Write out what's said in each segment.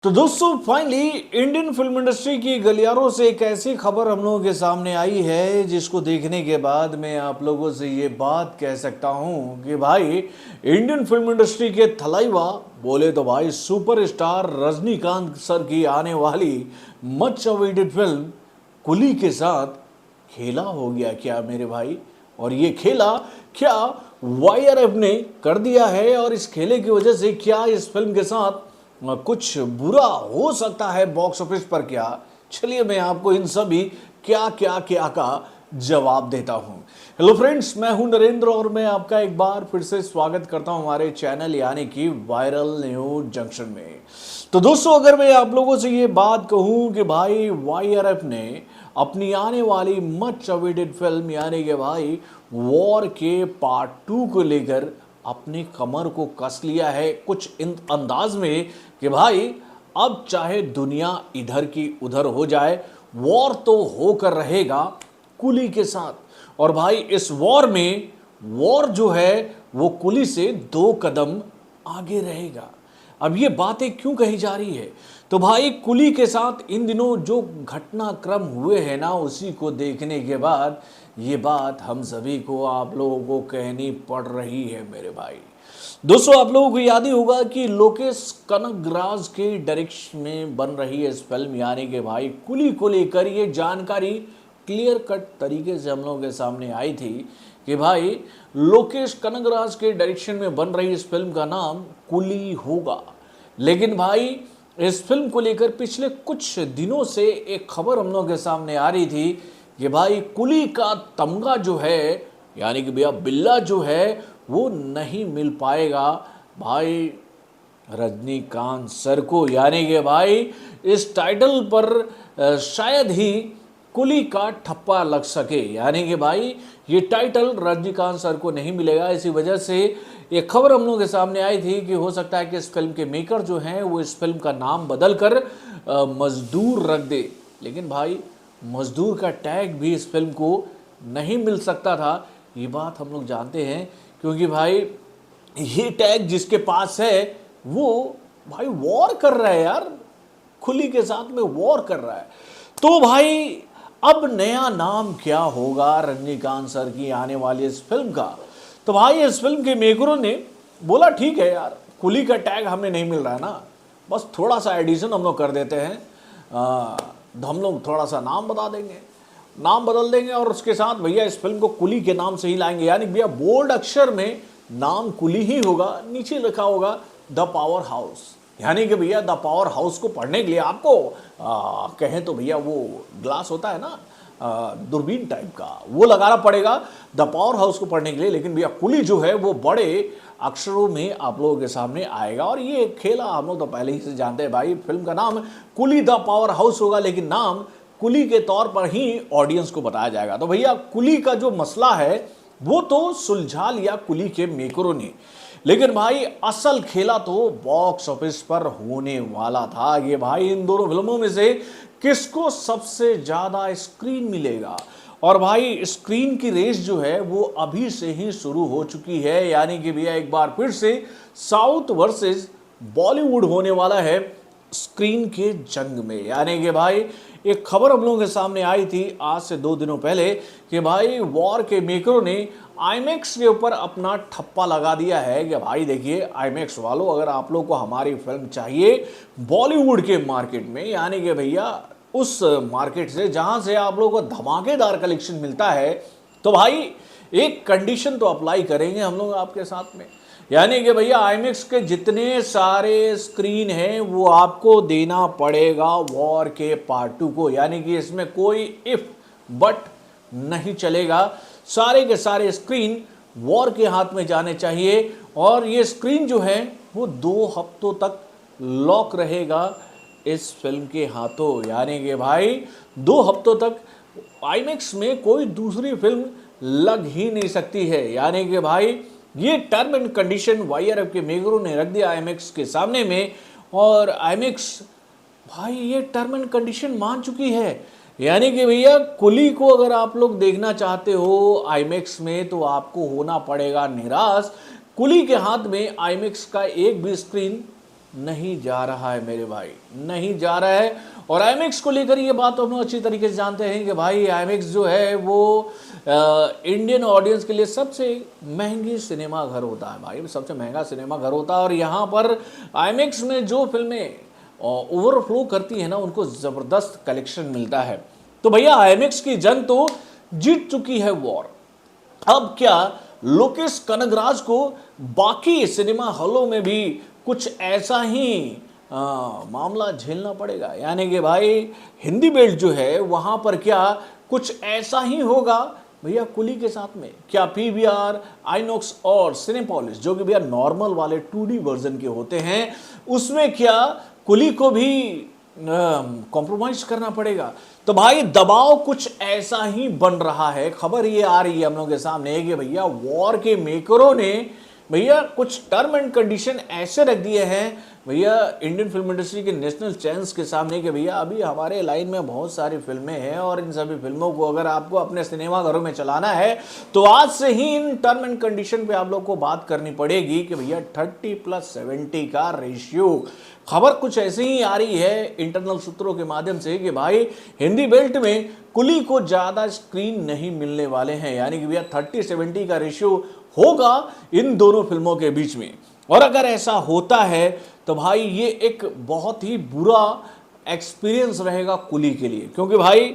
तो दोस्तों finally Indian film industry की गलियारों से एक ऐसी खबर हम लोगों के सामने आई है जिसको देखने के बाद मैं आप लोगों से ये बात कह सकता हूँ कि भाई इंडियन फिल्म इंडस्ट्री के थलाइवा बोले तो भाई सुपरस्टार रजनीकांत सर की आने वाली मच अवेटेड फिल्म कुली के साथ खेला हो गया क्या मेरे भाई। और ये खेला क्या वाईआरएफ ने कर दिया है और इस खेले की वजह से क्या इस फिल्म के साथ कुछ बुरा हो सकता है बॉक्स ऑफिस पर क्या। चलिए मैं आपको इन सभी क्या क्या क्या का जवाब देता हूं। हेलो फ्रेंड्स, मैं हूं नरेंद्र और मैं आपका एक बार फिर से स्वागत करता हूं हमारे चैनल यानी कि वायरल न्यूज जंक्शन में। तो दोस्तों अगर मैं आप लोगों से ये बात कहूं कि भाई वाईआरएफ ने अपनी आने वाली मच अवेटेड फिल्म यानी कि भाई वॉर के पार्ट 2 को लेकर अपनी कमर को कस लिया है कुछ इन अंदाज में कि भाई अब चाहे दुनिया इधर की उधर हो जाए वॉर तो होकर रहेगा कुली के साथ। और भाई इस वॉर में वॉर जो है वो कुली से 2 कदम आगे रहेगा। अब ये बातें क्यों कही जा रही है, तो भाई कुली के साथ इन दिनों जो घटनाक्रम हुए हैं ना उसी को देखने के बाद ये बात हम सभी को आप लोगों को कहनी पड़ रही है मेरे भाई। दोस्तों आप लोगों को याद ही होगा कि लोकेश कनगराज के डायरेक्शन में बन रही है इस फिल्म यानी कि भाई कुली को लेकर ये जानकारी क्लियर कट तरीके से हम लोगों के सामने आई थी कि भाई लोकेश कनगराज के डायरेक्शन में बन रही इस फिल्म का नाम कुली होगा। लेकिन भाई इस फिल्म को लेकर पिछले कुछ दिनों से एक खबर हम लोगों के सामने आ रही थी कि भाई कुली का तमगा जो है यानी कि भैया बिल्ला जो है वो नहीं मिल पाएगा भाई रजनीकांत सर को। यानी कि भाई इस टाइटल पर शायद ही कुली का ठप्पा लग सके यानी कि भाई ये टाइटल रजनीकांत सर को नहीं मिलेगा। इसी वजह से एक खबर हम लोगों के सामने आई थी कि हो सकता है कि इस फिल्म के मेकर जो हैं वो इस फिल्म का नाम बदल कर मजदूर रख दे। लेकिन भाई मजदूर का टैग भी इस फिल्म को नहीं मिल सकता था, ये बात हम लोग जानते हैं क्योंकि भाई ये टैग जिसके पास है वो भाई वॉर कर रहा है यार, कुली के साथ में वॉर कर रहा है। तो भाई अब नया नाम क्या होगा रजनीकांत सर की आने वाली इस फिल्म का। तो भाई इस फिल्म के मेकरों ने बोला ठीक है यार कुली का टैग हमें नहीं मिल रहा है ना, बस थोड़ा सा एडिशन हम लोग कर देते हैं, हम लोग थोड़ा सा नाम बता देंगे, नाम बदल देंगे और उसके साथ भैया इस फिल्म को कुली के नाम से ही लाएंगे। यानी भैया बोल्ड अक्षर में नाम कुली ही होगा, नीचे लिखा होगा द पावर हाउस। यानी कि भैया द पावर हाउस को पढ़ने के लिए आपको कहें तो भैया वो ग्लास होता है ना दूरबीन टाइप का वो लगाना पड़ेगा द पावर हाउस को पढ़ने के लिए। लेकिन भैया कुली जो है वो बड़े अक्षरों में आप लोगों के सामने आएगा और ये खेला हम लोग तो पहले ही से जानते हैं भाई फिल्म का नाम कुली द पावर हाउस होगा लेकिन नाम कुली के तौर पर ही ऑडियंस को बताया जाएगा। तो भैया कुली का जो मसला है वो तो सुलझा लिया कुली के मेकरों ने, लेकिन भाई असल खेला तो बॉक्स ऑफिस पर होने वाला था। ये भाई इन दोनों फिल्मों में से किसको सबसे ज्यादा स्क्रीन मिलेगा। और भाई स्क्रीन की रेस जो है वो अभी से ही शुरू हो चुकी है यानी कि भैया एक बार फिर से साउथ वर्सेस बॉलीवुड होने वाला है स्क्रीन के जंग में। यानी कि भाई एक खबर हम लोगों के सामने आई थी आज से 2 दिनों पहले कि भाई वॉर के मेकरों ने आईमैक्स के ऊपर अपना ठप्पा लगा दिया है कि भाई देखिए आईमैक्स वालों अगर आप लोग को हमारी फिल्म चाहिए बॉलीवुड के मार्केट में यानी कि भैया उस मार्केट से जहां से आप लोगों को धमाकेदार कलेक्शन मिलता है तो भाई एक कंडीशन तो अप्लाई करेंगे हम लोग आपके साथ में। यानी कि भैया आईमैक्स के जितने सारे स्क्रीन हैं वो आपको देना पड़ेगा वॉर के पार्ट 2 को। यानी कि इसमें कोई इफ बट नहीं चलेगा, सारे के सारे स्क्रीन वॉर के हाथ में जाने चाहिए और ये स्क्रीन जो है वो 2 हफ्तों तक लॉक रहेगा इस फिल्म के हाथों। यानी कि भाई 2 हफ्तों तक आईमैक्स में कोई दूसरी फिल्म लग ही नहीं सकती है। यानी कि भाई ये टर्म एंड कंडीशन वाईआरएफ के मेकरों ने रख दिया आईमैक्स के सामने में और आईमैक्स भाई ये टर्म एंड कंडीशन मान चुकी है। यानी कि भैया कुली को अगर आप लोग देखना चाहते हो आईमैक्स में तो आपको होना पड़ेगा निराश। कुली के हाथ में आईमैक्स का एक भी स्क्रीन नहीं जा रहा है मेरे भाई, नहीं जा रहा है। और आईमैक्स को लेकर ये बात तो हम लोग अच्छी तरीके से जानते हैं कि भाई आईमैक्स जो है वो इंडियन ऑडियंस के लिए सबसे महंगी सिनेमा घर होता है भाई, सबसे महंगा सिनेमा घर होता है। और यहाँ पर आईमैक्स में जो फिल्में ओवरफ्लो करती है ना, उनको ज़बरदस्त कलेक्शन मिलता है। तो भैया आईमैक्स की जंग तो जीत चुकी है वॉर। अब क्या लोकेश कनगराज को बाकी सिनेमा हॉलों में भी कुछ ऐसा ही मामला झेलना पड़ेगा? यानी कि भाई हिंदी बेल्ट जो है वहां पर क्या कुछ ऐसा ही होगा भैया कुली के साथ में? क्या पीवीआर, आइनॉक्स और सिनेपोलिस जो कि भैया नॉर्मल वाले 2D वर्जन के होते हैं, उसमें क्या कुली को भी कॉम्प्रोमाइज करना पड़ेगा? तो भाई दबाव कुछ ऐसा ही बन रहा है। खबर ये आ रही है हम लोगों के सामने कि भैया वॉर के मेकरों ने भैया कुछ टर्म एंड कंडीशन ऐसे रख दिए हैं भैया इंडियन फिल्म इंडस्ट्री के नेशनल चैनल्स के सामने कि भैया अभी हमारे लाइन में बहुत सारी फिल्में हैं और इन सभी फिल्मों को अगर आपको अपने सिनेमा घरों में चलाना है तो आज से ही इन टर्म एंड कंडीशन पे आप लोग को बात करनी पड़ेगी कि भैया 30+70 का रेशियो। खबर कुछ ऐसी ही आ रही है इंटरनल सूत्रों के माध्यम से कि भाई हिंदी बेल्ट में कुली को ज्यादा स्क्रीन नहीं मिलने वाले हैं, यानी कि भैया 30-70 का रेशियो होगा इन दोनों फिल्मों के बीच में। और अगर ऐसा होता है तो भाई ये एक बहुत ही बुरा एक्सपीरियंस रहेगा कुली के लिए, क्योंकि भाई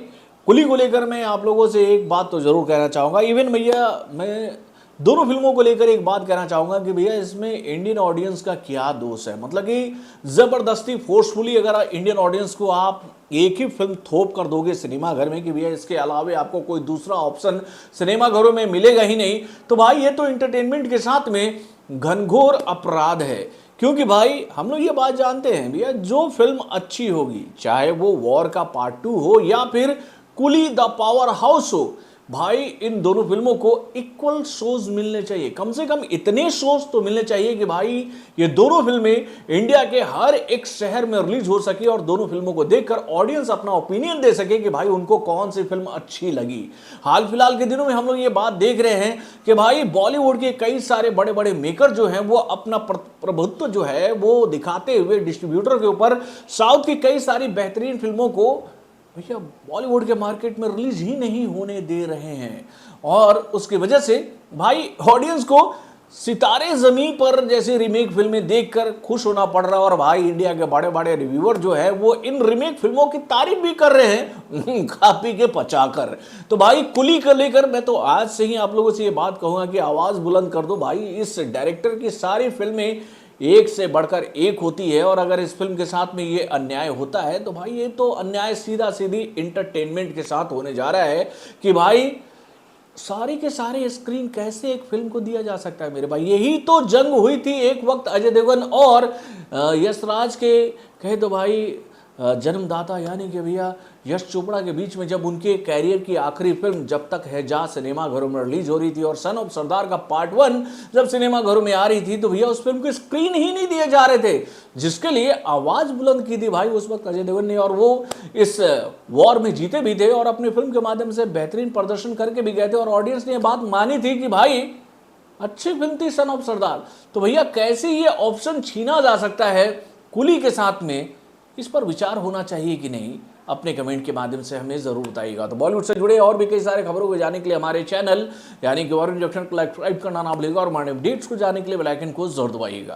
कुली को लेकर मैं आप लोगों से एक बात तो जरूर कहना चाहूँगा। इवन भैया मैं दोनों फिल्मों को लेकर एक बात कहना चाहूँगा कि भैया इसमें इंडियन ऑडियंस का क्या दोष है? मतलब कि ज़बरदस्ती फोर्सफुली अगर इंडियन ऑडियंस को आप एक ही फिल्म थोप कर दोगे सिनेमा घर में कि भैया इसके अलावा आपको कोई दूसरा ऑप्शन सिनेमा घरों में मिलेगा ही नहीं, तो भाई ये तो इंटरटेनमेंट के साथ में घनघोर अपराध है। क्योंकि भाई हम लोग ये बात जानते हैं भैया जो फिल्म अच्छी होगी, चाहे वो वॉर का पार्ट 2 हो या फिर कुली द पावर हाउस हो, भाई इन दोनों फिल्मों को इक्वल शोज मिलने चाहिए। कम से कम इतने शोज तो मिलने चाहिए कि भाई ये दोनों फिल्में इंडिया के हर एक शहर में रिलीज हो सके और दोनों फिल्मों को देखकर ऑडियंस अपना ओपिनियन दे सके कि भाई उनको कौन सी फिल्म अच्छी लगी। हाल फिलहाल के दिनों में हम लोग ये बात देख रहे हैं कि भाई बॉलीवुड के कई सारे बड़े बड़े मेकर जो हैं वो अपना प्रभुत्व जो है वो दिखाते हुए डिस्ट्रीब्यूटर के ऊपर साउथ की कई सारी बेहतरीन फिल्मों को भैया बॉलीवुड के मार्केट में रिलीज ही नहीं होने दे रहे हैं। और उसकी वजह से भाई ऑडियंस को सितारे जमीन पर जैसी रीमेक फिल्में देखकर खुश होना पड़ रहा है। और भाई इंडिया के बड़े बड़े रिव्यूअर जो है वो इन रीमेक फिल्मों की तारीफ भी कर रहे हैं खा पी के पचाकर। तो भाई कुली को लेकर मैं तो आज से ही आप लोगों से ये बात कहूंगा कि आवाज बुलंद कर दो भाई। इस डायरेक्टर की सारी फिल्में एक से बढ़कर एक होती है और अगर इस फिल्म के साथ में ये अन्याय होता है तो भाई ये तो अन्याय सीधा सीधी इंटरटेनमेंट के साथ होने जा रहा है कि भाई सारे के सारे स्क्रीन कैसे एक फिल्म को दिया जा सकता है मेरे भाई। यही तो जंग हुई थी एक वक्त अजय देवगन और यशराज के कहे तो भाई जन्मदाता यानी कि भैया यश चोपड़ा के बीच में, जब उनके कैरियर की आखिरी फिल्म जब तक है जा सिनेमा घरों में रिलीज हो रही थी और सन ऑफ सरदार का पार्ट 1 जब सिनेमा घरों में आ रही थी तो भैया उस फिल्म को स्क्रीन ही नहीं दिए जा रहे थे, जिसके लिए आवाज बुलंद की थी भाई उस वक्त अजय देवगन ने। और वो इस वॉर में जीते भी थे और अपनी फिल्म के माध्यम से बेहतरीन प्रदर्शन करके भी गए थे और ऑडियंस ने यह बात मानी थी कि भाई अच्छी फिल्म थी सन ऑफ सरदार। तो भैया कैसे ये ऑप्शन छीना जा सकता है कुली के साथ में, इस पर विचार होना चाहिए कि नहीं, अपने कमेंट के माध्यम से हमें जरूर बताइएगा। तो बॉलीवुड से जुड़े और भी कई सारे खबरों को जाने के लिए हमारे चैनल यानी कि वॉर जंक्शन को सब्सक्राइब करना ना भूलिएगा और हमारे अपडेट्स को जाने के लिए बेल आइकन को जरूर दबाइएगा।